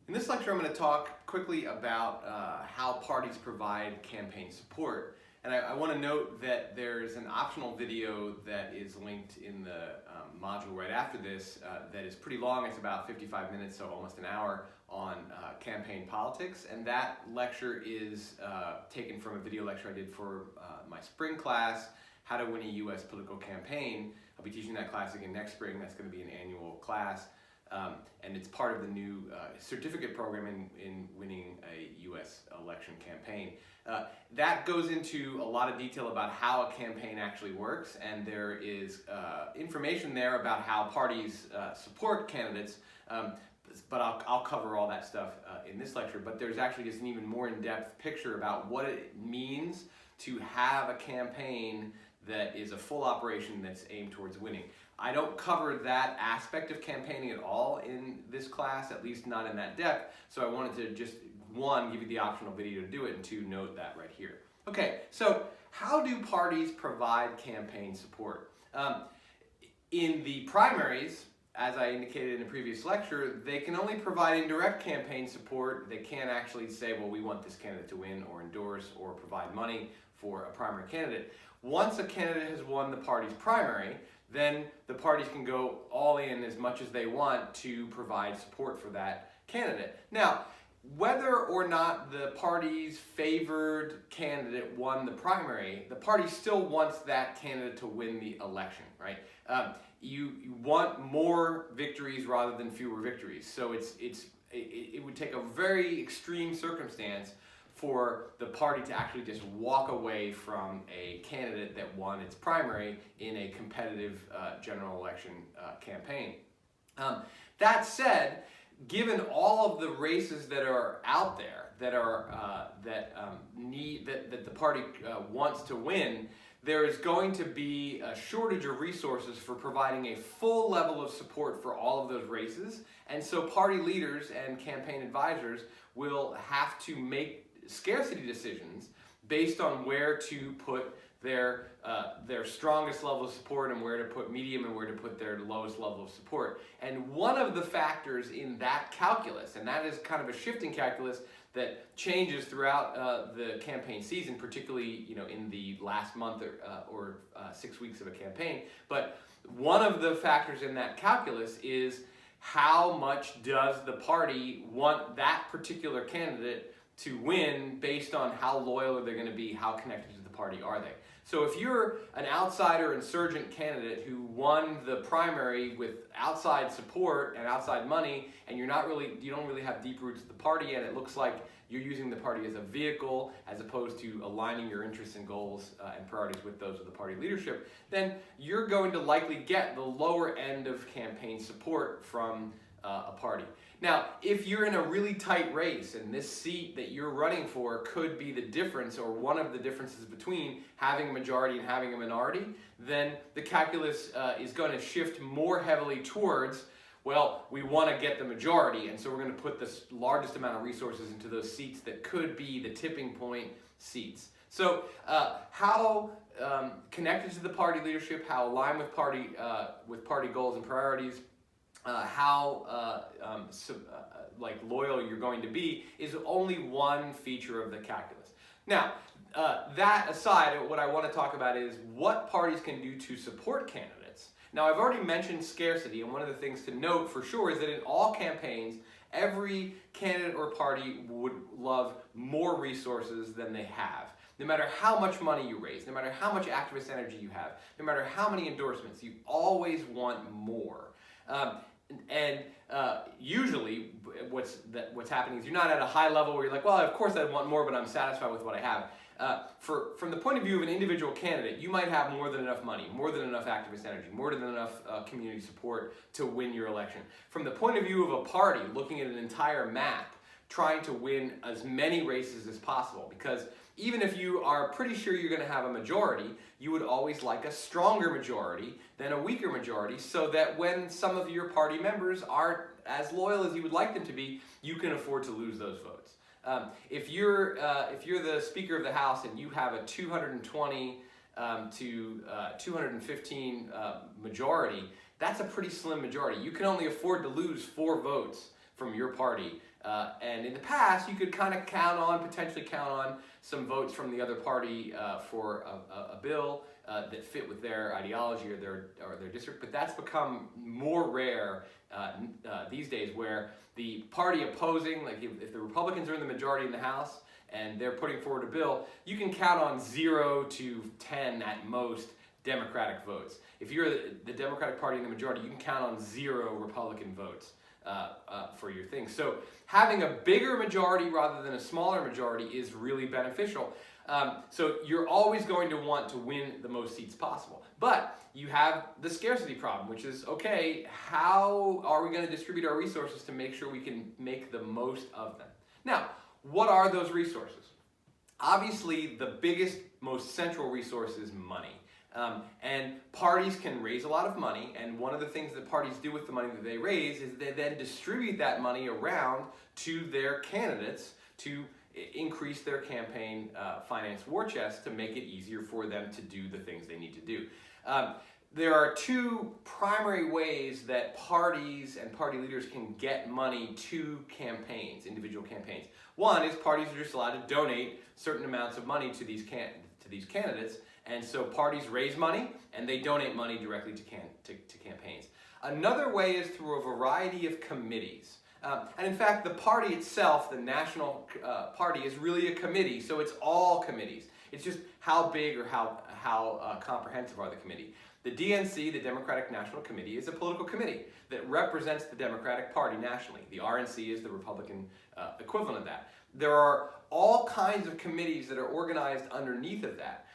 In this lecture, I'm going to talk quickly about how parties provide campaign support. And I want to note that there's an optional video that is linked in the module right after this that is pretty long. It's about 55 minutes, so almost an hour, on campaign politics. And that lecture is taken from a video lecture I did for my spring class, How to Win a U.S. Political Campaign. I'll be teaching that class again next spring. That's going to be an annual class. And it's part of the new certificate program in winning a U.S. election campaign. That goes into a lot of detail about how a campaign actually works, and there is information there about how parties support candidates, but I'll cover all that stuff in this lecture. But there's actually just an even more in-depth picture about what it means to have a campaign that is a full operation that's aimed towards winning. I don't cover that aspect of campaigning at all in this class, at least not in that depth, so I wanted to just, one, give you the optional video to do it, and two, note that right here. Okay, so how do parties provide campaign support? In the primaries, as I indicated in a previous lecture, they can only provide indirect campaign support. They can't actually say, well, we want this candidate to win or endorse or provide money for a primary candidate. Once a candidate has won the party's primary, then the parties can go all in as much as they want to provide support for that candidate. Now, whether or not the party's favored candidate won the primary, the party still wants that candidate to win the election, right? You want more victories rather than fewer victories. So it would take a very extreme circumstance for the party to actually just walk away from a candidate that won its primary in a competitive general election campaign. That said, given all of the races that are out there that are that the party wants to win, there is going to be a shortage of resources for providing a full level of support for all of those races, and so party leaders and campaign advisors will have to make scarcity decisions based on where to put their strongest level of support and where to put medium and where to put their lowest level of support. And one of the factors in that calculus, and that is kind of a shifting calculus that changes throughout the campaign season, particularly in the last month or 6 weeks of a campaign, but one of the factors in that calculus is how much does the party want that particular candidate to win based on how loyal are they going to be, how connected to the party are they. So if you're an outsider insurgent candidate who won the primary with outside support and outside money, and you don't really have deep roots at the party, and it looks like you're using the party as a vehicle as opposed to aligning your interests and goals and priorities with those of the party leadership, then you're going to likely get the lower end of campaign support from a party. Now, if you're in a really tight race and this seat that you're running for could be the difference or one of the differences between having a majority and having a minority, then the calculus is going to shift more heavily towards, well, we want to get the majority, and so we're going to put the largest amount of resources into those seats that could be the tipping point seats. So how connected to the party leadership, how aligned with party goals and priorities, how loyal you're going to be is only one feature of the calculus. Now, that aside, what I want to talk about is what parties can do to support candidates. Now, I've already mentioned scarcity, and one of the things to note for sure is that in all campaigns, every candidate or party would love more resources than they have. No matter how much money you raise, no matter how much activist energy you have, no matter how many endorsements, you always want more. Usually what's happening is you're not at a high level where you're like, well, of course I want more, but I'm satisfied with what I have. From the point of view of an individual candidate, you might have more than enough money, more than enough activist energy, more than enough community support to win your election. From the point of view of a party, looking at an entire map, trying to win as many races as possible, because even if you are pretty sure you're going to have a majority, you would always like a stronger majority than a weaker majority, so that when some of your party members aren't as loyal as you would like them to be, you can afford to lose those votes. If you're the Speaker of the House and you have a 220 to 215 majority, that's a pretty slim majority. You can only afford to lose 4 votes from your party. And in the past, you could kind of potentially count on some votes from the other party for a bill that fit with their ideology or their district. But that's become more rare these days, where the party opposing, like if the Republicans are in the majority in the House and they're putting forward a bill, you can count on 0 to 10 at most Democratic votes. If you're the Democratic Party in the majority, you can count on 0 Republican votes for your thing. So having a bigger majority rather than a smaller majority is really beneficial. So you're always going to want to win the most seats possible. But you have the scarcity problem, which is, okay, how are we going to distribute our resources to make sure we can make the most of them? Now, what are those resources? Obviously, the biggest, most central resource is money. And parties can raise a lot of money, and one of the things that parties do with the money that they raise is they then distribute that money around to their candidates to increase their campaign finance war chest to make it easier for them to do the things they need to do. There are 2 primary ways that parties and party leaders can get money to campaigns, individual campaigns. One is parties are just allowed to donate certain amounts of money to these candidates, and so parties raise money and they donate money directly to campaigns. Another way is through a variety of committees. And in fact, the party itself, the National Party, is really a committee, so it's all committees. It's just how big or how comprehensive are the committee. The DNC, the Democratic National Committee, is a political committee that represents the Democratic Party nationally. The RNC is the Republican equivalent of that. There are all kinds of committees that are organized underneath of that.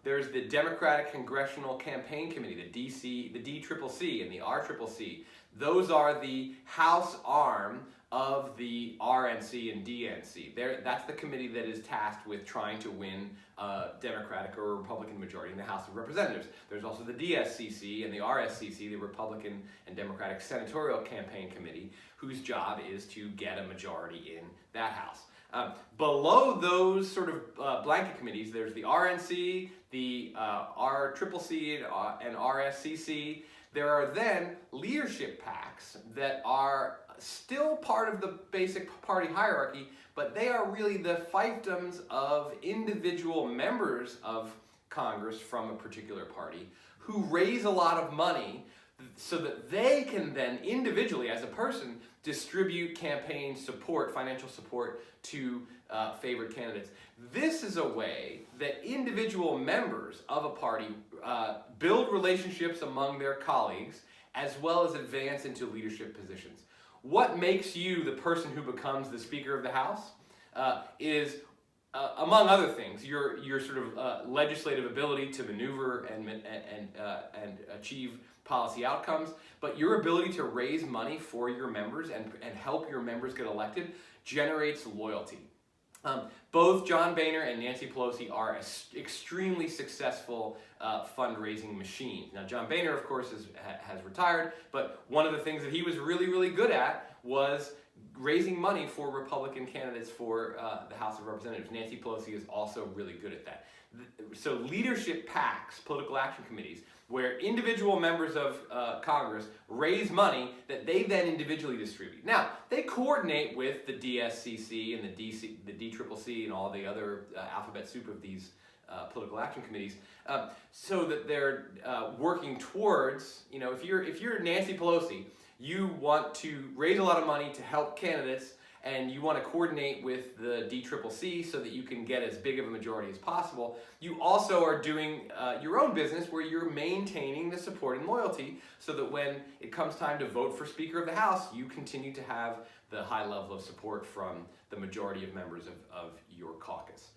There's the Democratic Congressional Campaign Committee, the DCCC and the RCCC. Those are the House arm of the RNC and DNC. That's the committee that is tasked with trying to win a Democratic or Republican majority in the House of Representatives. There's also the DSCC and the RSCC, the Republican and Democratic Senatorial Campaign Committee, whose job is to get a majority in that House. Below those sort of blanket committees, there's the RNC, the RCCC, and RSCC. There are then leadership PACs that are still part of the basic party hierarchy, but they are really the fiefdoms of individual members of Congress from a particular party who raise a lot of money so that they can then individually, as a person, distribute campaign support, financial support to favored candidates. This is a way that individual members of a party build relationships among their colleagues as well as advance into leadership positions. What makes you the person who becomes the Speaker of the House is, among other things, your sort of legislative ability to maneuver and achieve policy outcomes, but your ability to raise money for your members and help your members get elected generates loyalty. Both John Boehner and Nancy Pelosi are extremely successful fundraising machines. Now, John Boehner, of course, has retired, but one of the things that he was really, really good at was raising money for Republican candidates for the House of Representatives. Nancy Pelosi is also really good at that. So leadership PACs, political action committees, where individual members of Congress raise money that they then individually distribute. Now, they coordinate with the DSCC and the DCCC and all the other alphabet soup of these political action committees, so that they're working towards, if you're Nancy Pelosi, you want to raise a lot of money to help candidates, and you want to coordinate with the DCCC so that you can get as big of a majority as possible. You also are doing your own business where you're maintaining the support and loyalty so that when it comes time to vote for Speaker of the House, you continue to have the high level of support from the majority of members of your caucus.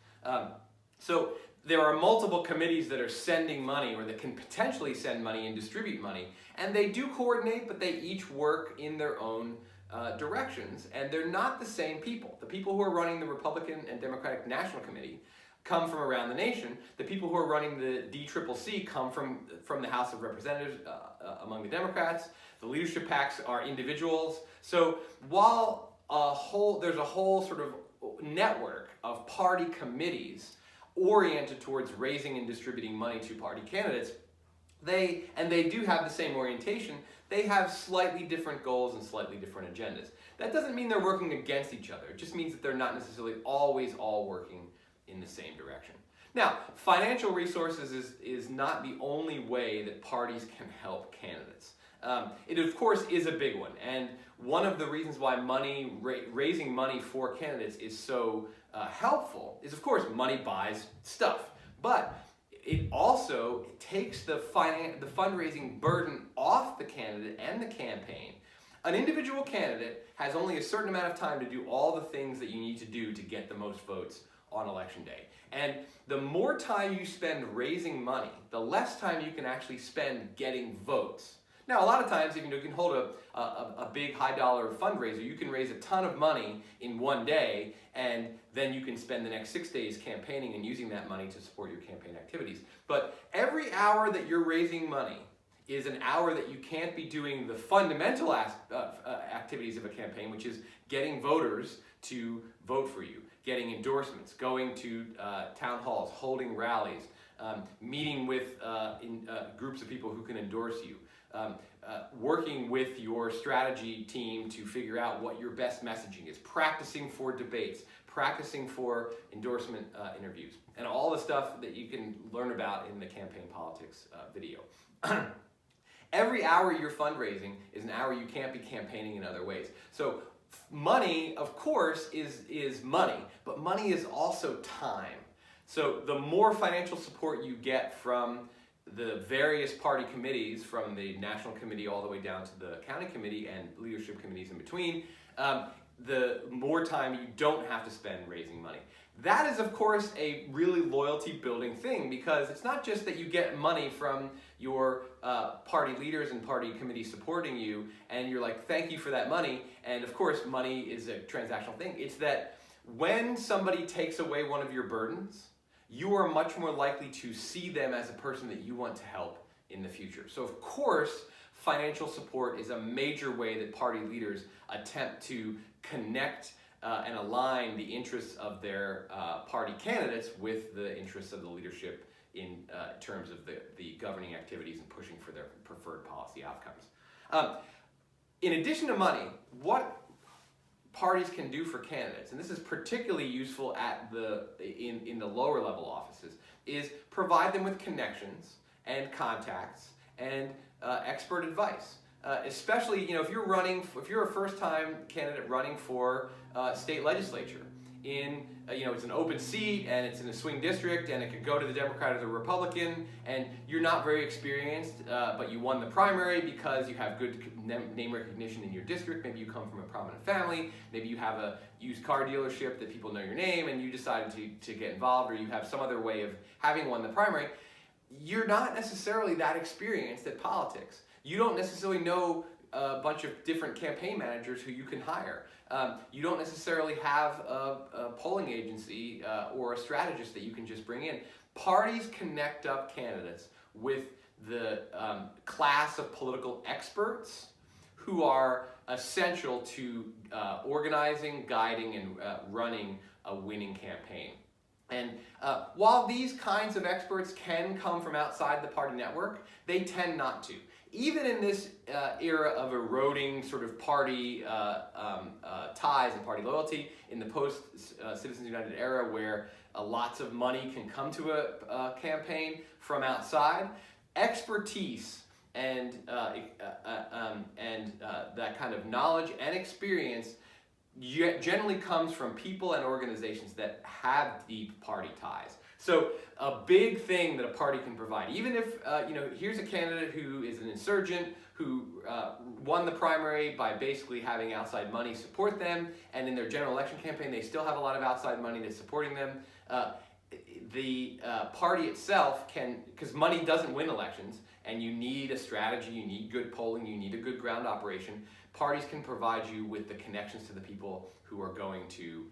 So there are multiple committees that are sending money or that can potentially send money and distribute money, and they do coordinate, but they each work in their own directions, and they're not the same people. The people who are running the Republican and Democratic National Committee come from around the nation. The people who are running the DCCC come from the House of Representatives among the Democrats. The leadership PACs are individuals. So while there's a whole sort of network of party committees oriented towards raising and distributing money to party candidates, They do have the same orientation. They have slightly different goals and slightly different agendas. That doesn't mean they're working against each other. It just means that they're not necessarily always all working in the same direction. Now, financial resources is not the only way that parties can help candidates. It, of course, is a big one. And one of the reasons why raising money for candidates is so helpful is, of course, money buys stuff. But it also takes the fundraising burden off the candidate and the campaign. An individual candidate has only a certain amount of time to do all the things that you need to do to get the most votes on election day. And the more time you spend raising money, the less time you can actually spend getting votes. Now, a lot of times, if you can hold a big high-dollar fundraiser, you can raise a ton of money in one day, and then you can spend the next 6 days campaigning and using that money to support your campaign activities. But every hour that you're raising money is an hour that you can't be doing the fundamental activities of a campaign, which is getting voters to vote for you, getting endorsements, going to town halls, holding rallies, meeting with groups of people who can endorse you, working with your strategy team to figure out what your best messaging is, practicing for debates, practicing for endorsement interviews, and all the stuff that you can learn about in the campaign politics video. Every hour you're fundraising is an hour you can't be campaigning in other ways. So money, of course, is money, but money is also time. So the more financial support you get from the various party committees, from the national committee all the way down to the county committee and leadership committees in between, the more time you don't have to spend raising money. That is, of course, a really loyalty-building thing, because it's not just that you get money from your party leaders and party committees supporting you, and you're like, thank you for that money, and of course, money is a transactional thing. It's that when somebody takes away one of your burdens, you are much more likely to see them as a person that you want to help in the future. So, of course, financial support is a major way that party leaders attempt to connect and align the interests of their party candidates with the interests of the leadership in terms of the governing activities and pushing for their preferred policy outcomes. In addition to money, what parties can do for candidates, and this is particularly useful at in the lower level offices, is provide them with connections and contacts and expert advice. Especially, if you're a first-time candidate running for state legislature, it's an open seat and it's in a swing district and it could go to the Democrat or the Republican, and you're not very experienced, but you won the primary because you have good name recognition in your district. Maybe you come from a prominent family. Maybe you have a used car dealership that people know your name, and you decided to get involved, or you have some other way of having won the primary. You're not necessarily that experienced at politics. You don't necessarily know a bunch of different campaign managers who you can hire. You don't necessarily have a polling agency or a strategist that you can just bring in. Parties connect up candidates with the class of political experts who are essential to organizing, guiding, and running a winning campaign. And while these kinds of experts can come from outside the party network, they tend not to. Even in this era of eroding sort of party ties and party loyalty, in the post-Citizens United era, where lots of money can come to a campaign from outside, expertise and that kind of knowledge and experience generally comes from people and organizations that have deep party ties. So a big thing that a party can provide, even if, here's a candidate who is an insurgent, who won the primary by basically having outside money support them, and in their general election campaign they still have a lot of outside money that's supporting them. The party itself can, because money doesn't win elections, and you need a strategy, you need good polling, you need a good ground operation. Parties can provide you with the connections to the people who are going to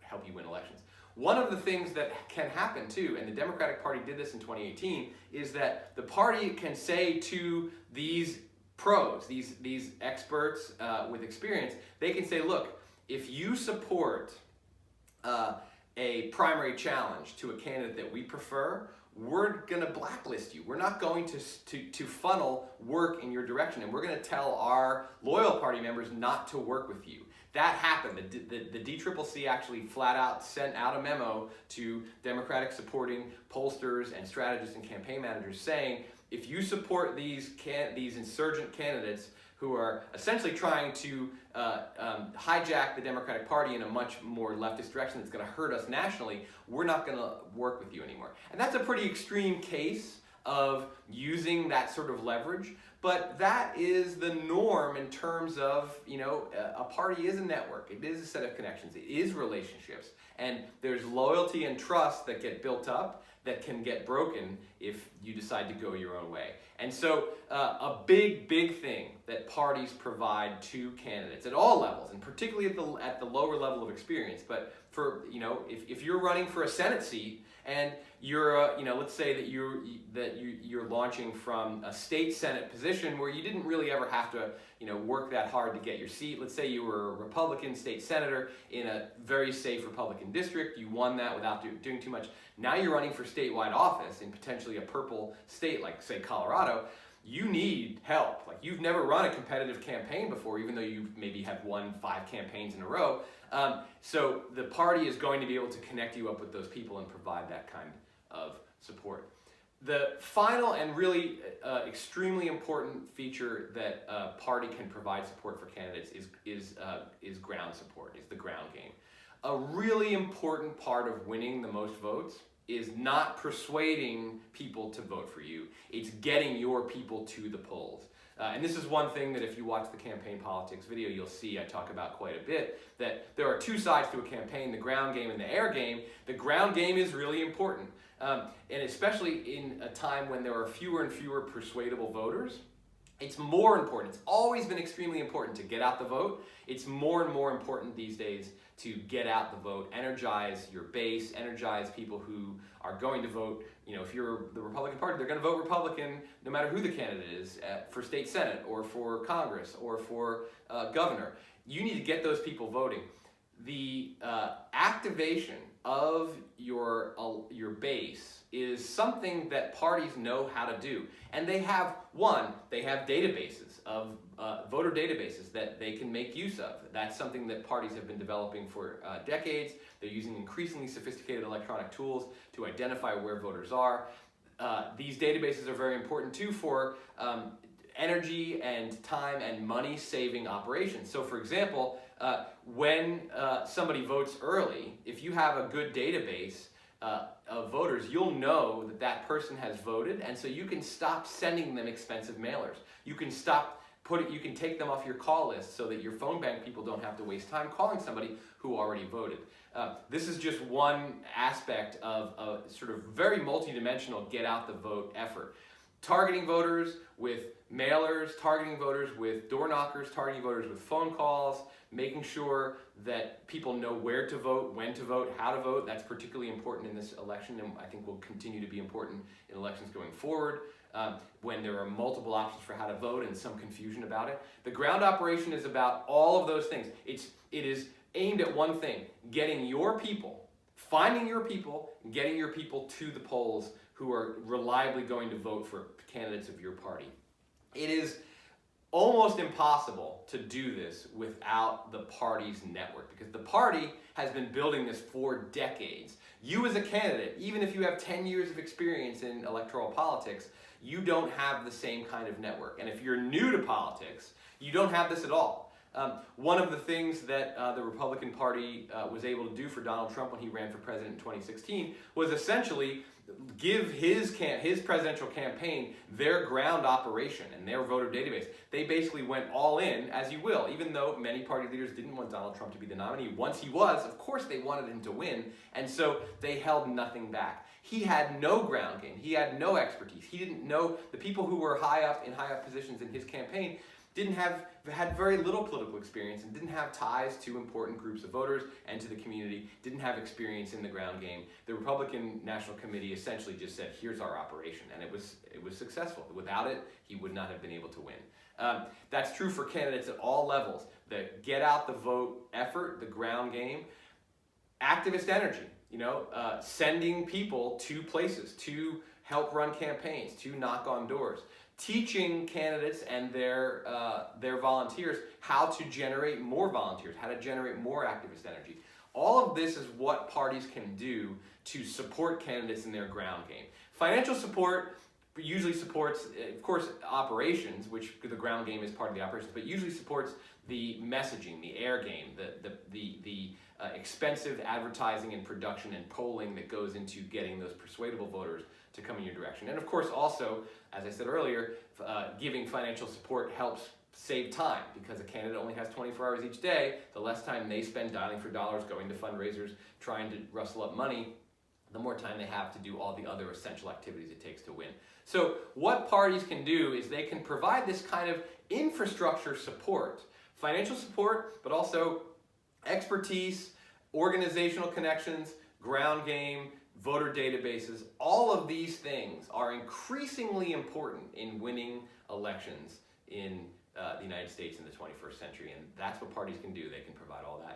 help you win elections. One of the things that can happen too, and the Democratic Party did this in 2018, is that the party can say to these pros, these experts with experience, they can say, look, if you support a primary challenge to a candidate that we prefer, we're going to blacklist you. We're not going to funnel work in your direction, and we're going to tell our loyal party members not to work with you. That happened. The DCCC actually flat out sent out a memo to Democratic supporting pollsters and strategists and campaign managers saying, if you support these insurgent candidates who are essentially trying to hijack the Democratic Party in a much more leftist direction that's going to hurt us nationally, we're not going to work with you anymore. And that's a pretty extreme case of using that sort of leverage, but that is the norm in terms of, a party is a network. It is a set of connections. It is relationships. And there's loyalty and trust that get built up that can get broken if you decide to go your own way. And so a big thing that parties provide to candidates at all levels, and particularly at the lower level of experience, but for, if you're running for a Senate seat and you're, let's say that you're launching from a state Senate position where you didn't really ever have to, work that hard to get your seat. Let's say you were a Republican state senator in a very safe Republican district. You won that without doing too much. Now you're running for statewide office in potentially a purple state like, say, Colorado. You need help. Like, you've never run a competitive campaign before, even though you maybe have won 5 campaigns in a row. So the party is going to be able to connect you up with those people and provide that kind of support. The final and really extremely important feature that a party can provide support for candidates is ground support, is the ground game. A really important part of winning the most votes is not persuading people to vote for you. It's getting your people to the polls. And this is one thing that if you watch the campaign politics video, you'll see I talk about quite a bit, that there are 2 sides to a campaign, the ground game and the air game. The ground game is really important. And especially in a time when there are fewer and fewer persuadable voters, it's more important. It's always been extremely important to get out the vote. It's more and more important these days to get out the vote, energize your base, energize people who are going to vote. If you're the Republican Party, they're going to vote Republican no matter who the candidate is for state Senate or for Congress or for governor. You need to get those people voting. The activation of your base is something that parties know how to do. And they have databases of voter databases that they can make use of. That's something that parties have been developing for decades. They're using increasingly sophisticated electronic tools to identify where voters are. These databases are very important too for energy and time and money saving operations. So for example, when somebody votes early, if you have a good database of voters, you'll know that that person has voted, and so you can stop sending them expensive mailers. You can you can take them off your call list so that your phone bank people don't have to waste time calling somebody who already voted. This is just one aspect of a sort of very multidimensional get out the vote effort. Targeting voters with mailers, targeting voters with door knockers, targeting voters with phone calls, making sure that people know where to vote, when to vote, how to vote. That's particularly important in this election, and I think will continue to be important in elections going forward, when there are multiple options for how to vote and some confusion about it. The ground operation is about all of those things. It is aimed at one thing: getting your people, finding your people, getting your people to the polls who are reliably going to vote for candidates of your party. It is almost impossible to do this without the party's network, because the party has been building this for decades. You as a candidate, even if you have 10 years of experience in electoral politics, you don't have the same kind of network. And if you're new to politics, you don't have this at all. One of the things that the Republican Party was able to do for Donald Trump when he ran for president in 2016 was essentially give his presidential campaign their ground operation and their voter database. They basically went all in, as you will, even though many party leaders didn't want Donald Trump to be the nominee. Once he was, of course they wanted him to win, and so they held nothing back. He had no ground game. He had no expertise. He didn't know the people who were high up positions in his campaign had very little political experience and didn't have ties to important groups of voters and to the community, didn't have experience in the ground game. The Republican National Committee essentially just said, here's our operation, and it was successful. Without it, he would not have been able to win. That's true for candidates at all levels. The get out the vote effort, the ground game, Activist energy, sending people to places to help run campaigns, to knock on doors. Teaching candidates and their volunteers how to generate more volunteers, how to generate more activist energy. All of this is what parties can do to support candidates in their ground game. Financial support usually supports, of course, operations, which the ground game is part of the operations, but usually supports the messaging, the air game, the expensive advertising and production and polling that goes into getting those persuadable voters to come in your direction. And of course also, as I said earlier, giving financial support helps save time, because a candidate only has 24 hours each day. The less time they spend dialing for dollars, going to fundraisers, trying to rustle up money, the more time they have to do all the other essential activities it takes to win. So what parties can do is they can provide this kind of infrastructure support, financial support, but also expertise, organizational connections, ground game, voter databases. All of these things are increasingly important in winning elections in the United States in the 21st century, and that's what parties can do. They can provide all that.